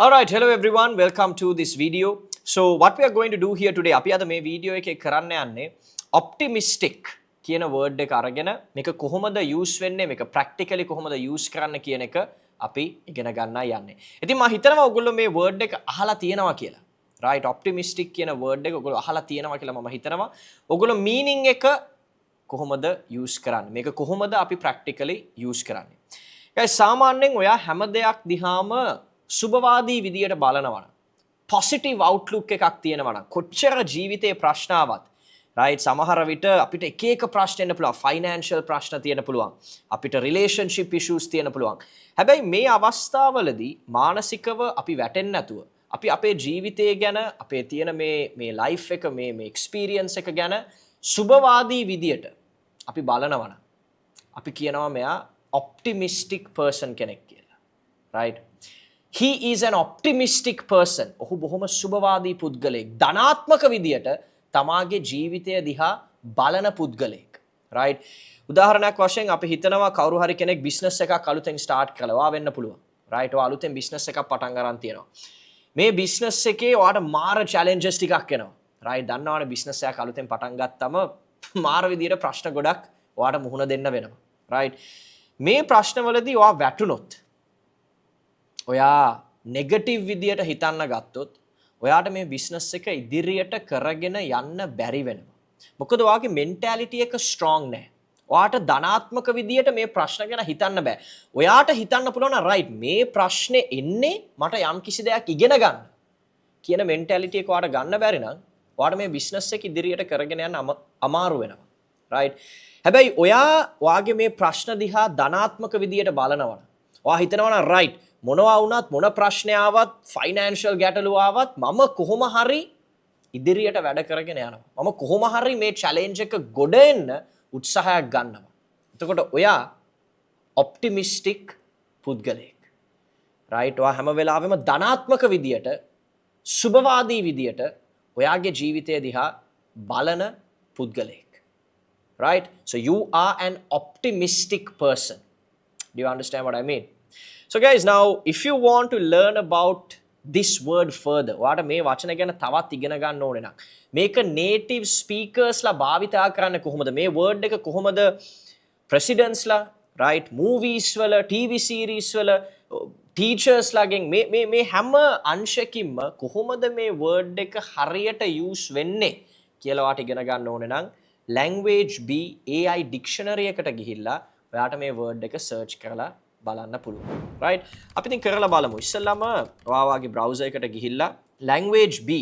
All right, hello everyone. Welcome to this video. So what we are going to do here today, අපි අද මේ video එකේ කරන්න යන්නේ optimistic කියන word එක අරගෙන මේක කොහොමද use වෙන්නේ, මේක practically කොහොමද use කරන්න කියන එක අපි ඉගෙන ගන්නයි යන්නේ. ඉතින් මම හිතනවා ඔයගොල්ලෝ මේ word එක අහලා තියෙනවා කියලා. Right, optimistic කියන word එක ඔයගොල්ලෝ අහලා තියෙනවා කියලා මම හිතනවා. ඔයගොල්ලෝ meaning එක කොහොමද use කරන්නේ? මේක කොහොමද අපි practically use කරන්නේ? guys සාමාන්‍යයෙන් ඔයා හැම දෙයක් දිහාම සුබවාදී විදියට බලනවා. positive outlook එකක් තියෙනවා නම් කොච්චර ජීවිතේ ප්‍රශ්න ආවත් right සමහර විට අපිට එක එක ප්‍රශ්න එන්න පුළුවන්, financial ප්‍රශ්න තියෙන්න පුළුවන්, අපිට relationship issues තියෙන්න පුළුවන්. හැබැයි මේ අවස්ථාවලදී මානසිකව අපි වැටෙන්නේ නැතුව අපි අපේ ජීවිතය ගැන, අපේ තියෙන මේ life එක, මේ experience එක ගැන සුබවාදී විදියට අපි බලනවා නම් අපි කියනවා මෙයා optimistic person කෙනෙක් කියලා. right, he is an optimistic person. ඔහු බොහොම සුබවාදී පුද්ගලයෙක්. ධනාත්මක විදියට තමාගේ ජීවිතය දිහා බලන පුද්ගලයෙක්. right, උදාහරණයක් වශයෙන් අපි හිතනවා කවුරු හරි කෙනෙක් business එකක් අලුතෙන් start කළා වෙන්න පුළුවන්. right, ඔය අලුතෙන් business එකක් පටන් ගන්න තියෙනවා. මේ business එකේ ඔයාට මාර challenges ටිකක් එනවා. right, දන්නවනේ business එකක් අලුතෙන් පටන් ගත්තම මාර විදියට ප්‍රශ්න ගොඩක් ඔයාට මුහුණ දෙන්න වෙනවා. right, මේ ප්‍රශ්නවලදී ඔයා වැටුනොත්, ඔයා නෙගටිව් විදියට හිතන්න ගත්තොත් ඔයාට මේ බිස්නස් එක ඉදිරියට කරගෙන යන්න බැරි වෙනවා. මොකද ඔයාගේ මෙන්ටැලිටි එක ස්ට්‍රෝං නැහැ. ඔයාට ධනාත්මක විදියට මේ ප්‍රශ්න ගැන හිතන්න බෑ. ඔයාට හිතන්න පුළුවන් රයිට් මේ ප්‍රශ්නේ එන්නේ මට යම් කිසි දෙයක් ඉගෙන ගන්න කියන මෙන්ටැලිටි එක ඔයාට ගන්න බැරි නම් ඔයාට මේ බිස්නස් එක ඉදිරියට කරගෙන යන්න අමාරු වෙනවා. රයිට්. හැබැයි ඔයාගේ මේ ප්‍රශ්න දිහා ධනාත්මක විදියට බලනවා. ඔයා හිතනවා නම් රයිට් මොනවා වුණත්, මොන ප්‍රශ්න ආවත්, ෆයිනෑන්ෂල් ගැටලු ආවත් මම කොහොම හරි ඉදිරියට වැඩ කරගෙන යනවා. මම කොහොම හරි මේ චැලෙන්ජ් එක ගොඩ එන්න උත්සාහයක් ගන්නවා. එතකොට ඔයා ඔප්ටිමිස්ටික් පුද්ගලයෙක්. රයිට්, ඔයා හැම වෙලාවෙම ධනාත්මක විදියට, සුබවාදී විදියට ඔයාගේ ජීවිතය දිහා බලන පුද්ගලයෙක්. Right, so you are an optimistic person. Do you understand what I mean? So guys, now if you want to learn about this word further, ඔයාට මේ වචන ගැන තවත් ඉගෙන ගන්න ඕනේ නම් මේක native speakers ලා භාවිතා කරන්නේ කොහොමද, මේ word එක කොහොමද presidents ලා, right, movies වල, TV series වල, teachers ලාගෙන් මේ හැම අංශකින්ම කොහොමද මේ word එක හරියට use වෙන්නේ කියලා ඔයාට ඉගෙන ගන්න ඕනේ නම් language B AI dictionary එකට ගිහිල්ලා ඔයාට මේ word එක search කරලා බලන්න පුළුවන්. right, අපි ඉතින් කරලා බලමු. ඉස්සෙල්ලාම ඔයාගේ browser එකට ගිහිල්ලා language B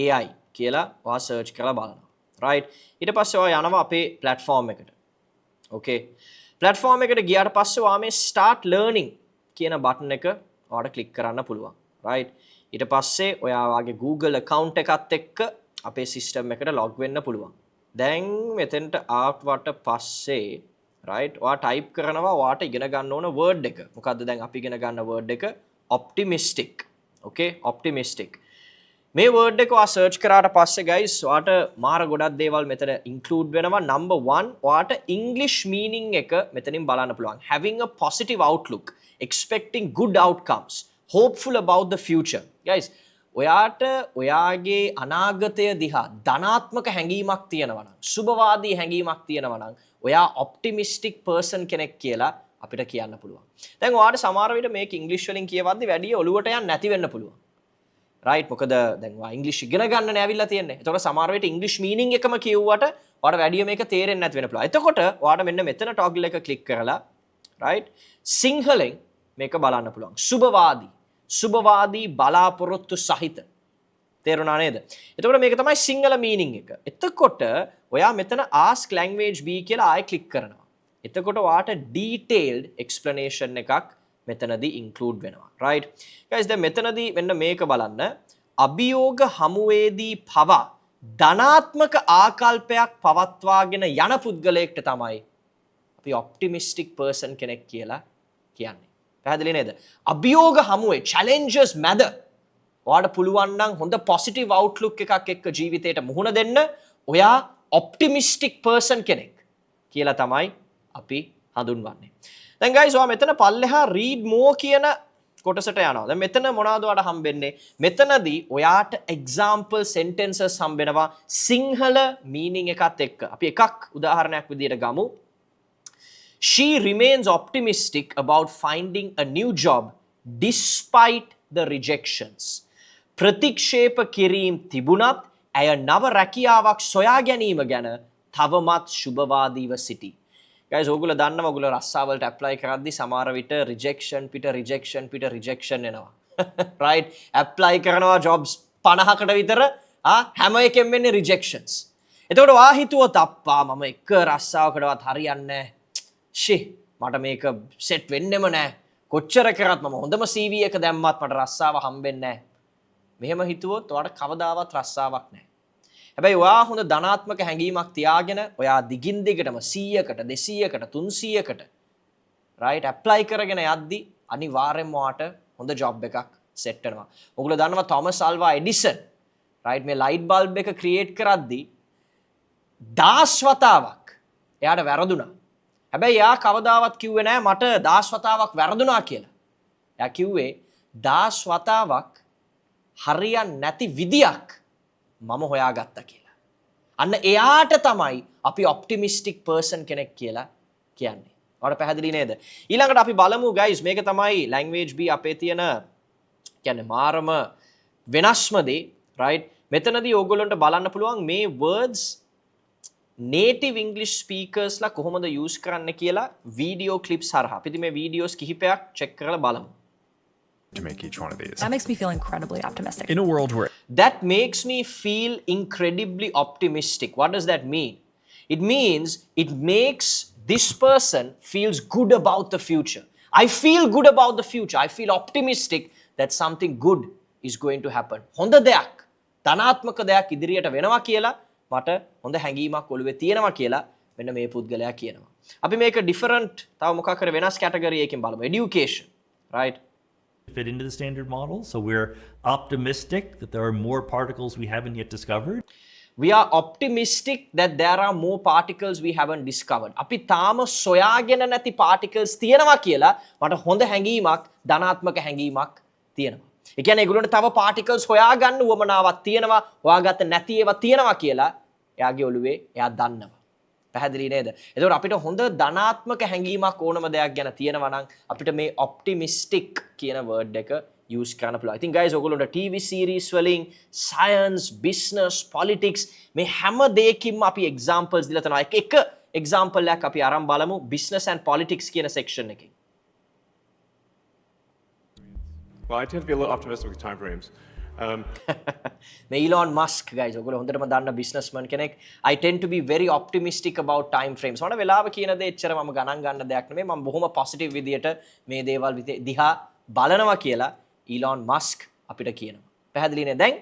AI කියලා ඔයා search කරලා බලනවා. right, ඊට පස්සේ ඔයා යනවා අපේ platform එකට. okay, platform එකට ගියාට පස්සේ ඔයා මේ start learning කියන button එක ඔයාට click කරන්න පුළුවන්. right, ඊට පස්සේ ඔයාගේ Google account එකත් එක්ක අපේ system එකට log වෙන්න පුළුවන්. දැන් මෙතෙන්ට ආවට පස්සේ right ඔයා type කරනවා ඔයාට ඉගෙන ගන්න ඕන word එක. මොකද්ද දැන් අපි ඉගෙන ගන්න word එක? optimistic. okay, optimistic. මේ word එක ඔයා search කරාට පස්සේ guys ඔයාට මාර ගොඩක් දේවල් මෙතන include වෙනවා. number 1 ඔයාට English meaning එක මෙතනින් බලන්න පුළුවන්. having a positive outlook, expecting good outcomes, hopeful about the future. guys ඔයාට ඔයාගේ අනාගතය දිහා ධනාත්මක හැඟීමක් තියෙනවා නම්, සුබවාදී හැඟීමක් තියෙනවා නම් ඔයා ඔප්ටිමිස්ටික් පර්සන් කෙනෙක් කියලා අපිට කියන්න පුළුවන්. දැන් ඔයාට සමහර විට මේක ඉංග්‍රීසි වලින් කියවද්දි වැඩි ඔලුවට යන්නේ නැති වෙන්න පුළුවන්. රයිට්, මොකද දැන් ඔයා ඉංග්‍රීසි ඉගෙන ගන්න නෑවිලා තියෙන්නේ. ඒතකොට සමහර විට ඉංග්‍රීසි මීනින් එකම කියුවට ඔයාට වැඩි මේක තේරෙන්නේ නැති වෙන්න පුළුවන්. එතකොට ඔයාට මෙන්න මෙතන ටොගල් එක ක්ලික් කරලා රයිට් සිංහලෙන් මේක බලන්න පුළුවන්. සුබවාදී බලාපොරොත්තු සහිත. තේරුණා නේද? එතකොට මේක තමයි සිංහල මීනින් එක. එතකොට ඔයා මෙතන ask language B කියලා ආයෙ ක්ලික් කරනවා. එතකොට ඔයාට detailed explanation එකක් මෙතනදී include වෙනවා. right, guys දැන් මෙතනදී මෙන්න මේක බලන්න. අභියෝග හමුවේදී පවා ධනාත්මක ආකල්පයක් පවත්වාගෙන යන පුද්ගලයෙක්ට තමයි අපි optimistic person කෙනෙක් කියලා කියන්නේ. පැහැදිලි නේද? අභියෝග හමුවේ challenges මැද ඔයාට පුළුවන් නම් හොඳ positive outlook එකක් එක්ක ජීවිතයට මුහුණ දෙන්න ඔයා optimistic person කෙනෙක් කියලා තමයි අපි හඳුන්වන්නේ. දැන් guys ඔයා මෙතන පල්ලෙහා read more කියන කොටසට යනවා. දැන් මෙතන මොනවද ඔයාලට හම්බෙන්නේ? මෙතනදී ඔයාට example sentences හම්බෙනවා සිංහල meaning එකත් එක්ක. අපි එකක් උදාහරණයක් විදියට ගමු. She remains optimistic about finding a new job despite the rejections. ප්‍රතික්ෂේප කිරීම තිබුණත් ඇය නව රැකියාවක් සොයා ගැනීම ගැන තවමත් සුබවාදීව සිටී. Guys, ඔයගොල්ලෝ දන්නවා ඔයගොල්ලෝ රස්සාවලට apply කරද්දි සමහර විට rejection එනවා. Right? apply කරනවා jobs 50කට විතර හැම එකෙම වෙන්නේ rejections. එතකොට ඔයා හිතුවොත් අප්පා මම එක රස්සාවකටවත් හරියන්නේ නැහැ. මට මේක සෙට් වෙන්නෙම නැහැ. කොච්චර කරත් මම හොඳම CV එක දැම්මත් මට රස්සාව හම්බෙන්නේ නැහැ. මෙහෙම හිතුවොත් ඔයාට කවදාවත් රස්සාවක් නැහැ. හැබැයි ඔයා හොඳ ධනාත්මක හැඟීමක් තියාගෙන ඔයා දිගින් දිගටම 100කට 200කට 300කට right apply කරගෙන යද්දි අනිවාර්යෙන්ම ඔයාට හොඳ job එකක් set වෙනවා. ඔයගොල්ලෝ දන්නවා thomas alva edison right මේ light bulb එක create කරද්දි 10 වතාවක් එයාට වැරදුනා. හැබැයි එයා කවදාවත් කිව්වේ නෑ මට 10 වතාවක් වැරදුනා කියලා. එයා කිව්වේ 10 වතාවක් හරියන්නේ නැති විදියක් මම හොයාගත්තා කියලා. අන්න එයාට තමයි අපි optimistic person කෙනෙක් කියලා කියන්නේ. ඔයාලට පැහැදිලි නේද? ඊළඟට අපි බලමු guys මේක තමයි language B අපේ තියෙන කියන්නේ මාරම වෙනස්ම දේ right? මෙතනදී ඕගොල්ලන්ට බලන්න පුළුවන් මේ words native english speakers ලා කොහොමද use කරන්න කියලා video clips හරහා. අපි මේ videos කිහිපයක් check කරලා බලමු. To make each one of these. That makes me feel incredibly optimistic. In a world where That makes me feel incredibly optimistic. What does that mean? It means it makes this person feels good about the future. I feel good about the future. I feel optimistic that something good is going to happen. හොඳ දෙයක්, ධනාත්මක දෙයක් ඉදිරියට වෙනවා කියලා මට හොඳ හැඟීමක් ඔළුවේ තියෙනවා කියලා මෙන්න මේ පුද්ගලයා කියනවා. අපි මේක different තව මොකක් කර වෙනස් category එකකින් බලමු. Education, right? Fit into the standard model. So we're optimistic that there are more particles we haven't yet discovered. We are optimistic that there are more particles we haven't discovered. අපි තාම සොයාගෙන නැති particles තියෙනවා කියලා මට හොඳ හැඟීමක්, ධනාත්මක හැඟීමක් තියෙනවා. ඒ කියන්නේ ඒගොල්ලන්ට තව particles හොයාගන්න උවමනාවක් තියෙනවා, හොයාගත්ත නැති ඒවා තියෙනවා කියලා එයාගේ ඔළුවේ එයා දන්නවා. පැහැදිලි නේද? එතකොට අපිට හොඳ ධනාත්මක හැඟීමක් ඕනම දෙයක් ගැන තියෙනවා නම් අපිට මේ optimistic කියන word එක use කරන්න පුළුවන්. I think guys ඔයගොල්ලන්ට TV series වලින් science, business, politics මේ හැම දෙයකින්ම අපි examples දීලා තනවා. එක example එකක් අපි අරන් බලමු business and politics කියන section එකේ. Well, I tend to be a little optimistic with time frames. මේ Elon Musk guys ඔයගොල්ලෝ හොඳටම දන්න businessman කෙනෙක්. I tend to be very optimistic about time frames. මම වෙලාව කියන දේ එච්චර මම ගණන් ගන්න දෙයක් නෙමෙයි. මම බොහොම positive විදියට මේ දේවල් දිහා බලනවා කියලා Elon Musk අපිට කියනවා. පැහැදිලි නේද? දැන්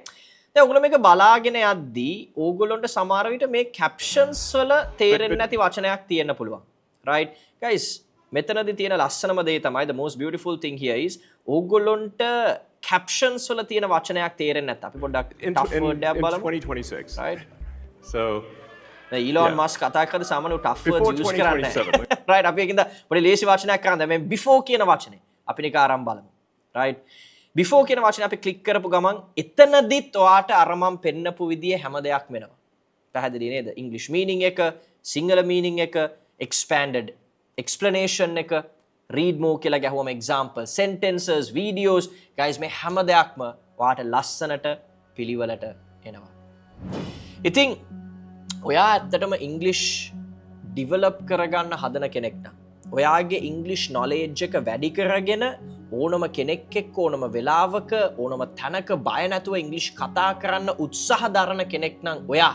ඔයගොල්ලෝ මේක බලාගෙන යද්දී ඕගොල්ලොන්ට සමහර විට මේ captions වල තේරෙන්නේ නැති වචනයක් තියෙන්න පුළුවන්. Right? Guys මෙතනදී තියෙන ලස්සනම දේ තමයි the most beautiful thing here is ඕගොල්ලොන්ට captions වල තියෙන වචනයක් තේරෙන්නේ නැත්නම් අපි පොඩ්ඩක් tough word එකක් බලමු 2026. right So Elon Musk කතා කරද්දී සාමාන්‍ය tough words Before use කරන්නේ 2027. right අපි ඒකින්ද පොඩි ලේසි වචනයක් කරන් දැන් මේ before කියන වචනේ අපි නික ආරම්භ බලමු right before කියන වචනේ අපි click කරපු ගමන් එතනදිත් ඔයාට අර මම පෙන්නපු විදිය හැම දෙයක්ම වෙනවා පැහැදිලි නේද English meaning එක සිංහල meaning එක expanded explanation එක read more කියලා ගැහුවම example sentences videos guys මේ හැම දෙයක්ම ඔයාට ලස්සනට පිළිවෙලට එනවා. ඉතින් ඔයා ඇත්තටම English develop කරගන්න හදන කෙනෙක් නම් ඔයාගේ English knowledge එක වැඩි කරගෙන ඕනම කෙනෙක් එක්ක ඕනම වෙලාවක ඕනම තැනක බය නැතුව English කතා කරන්න උත්සාහ දරන කෙනෙක් නම් ඔයා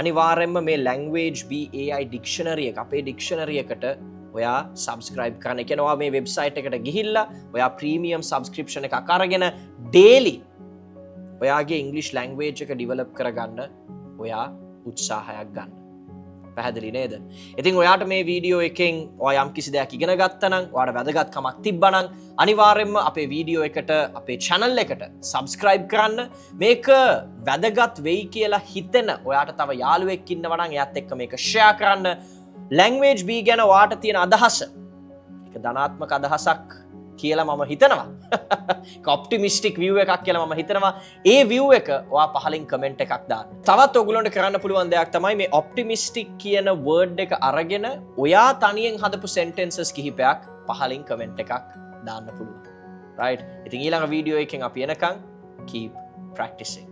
අනිවාර්යයෙන්ම මේ language BAI dictionary එක අපේ dictionary එකට ඔයා subscribe කරන්න. ඒ කියන්නේ ඔයා මේ website එකට ගිහිල්ලා ඔයා premium subscription එකක් අරගෙන daily ඔයාගේ English language එක develop කරගන්න ඔයා උත්සාහයක් ගන්න. පැහැදිලි නේද? ඉතින් ඔයාට මේ වීඩියෝ එකෙන් ඔයා යම් කිසි දෙයක් ඉගෙන ගත්තා නම් ඔයාට වැදගත්කමක් තිබ්බා නම් අනිවාර්යයෙන්ම අපේ වීඩියෝ එකට අපේ channel එකට subscribe කරන්න. මේක වැදගත් වෙයි කියලා හිතෙන ඔයාට තව යාළුවෙක් ඉන්නවා නම් එයාත් එක්ක මේක share කරන්න. language B ගැන ඔයාට තියෙන අදහස ඒක ධනාත්මක අදහසක් කියලා මම හිතනවා. ඔප්ටිමිස්ටික් view එකක් කියලා මම හිතනවා. ඒ view එක ඔයා පහලින් කමෙන්ට් එකක් දාන්න. තවත් ඔයගොල්ලන්ට කරන්න පුළුවන් දෙයක් තමයි මේ ඔප්ටිමිස්ටික් කියන word එක අරගෙන ඔයා තනියෙන් හදපු sentences කිහිපයක් පහලින් කමෙන්ට් එකක් දාන්න පුළුවන්. right? ඉතින් ඊළඟ වීඩියෝ එකෙන් අපි එනකන් keep practicing.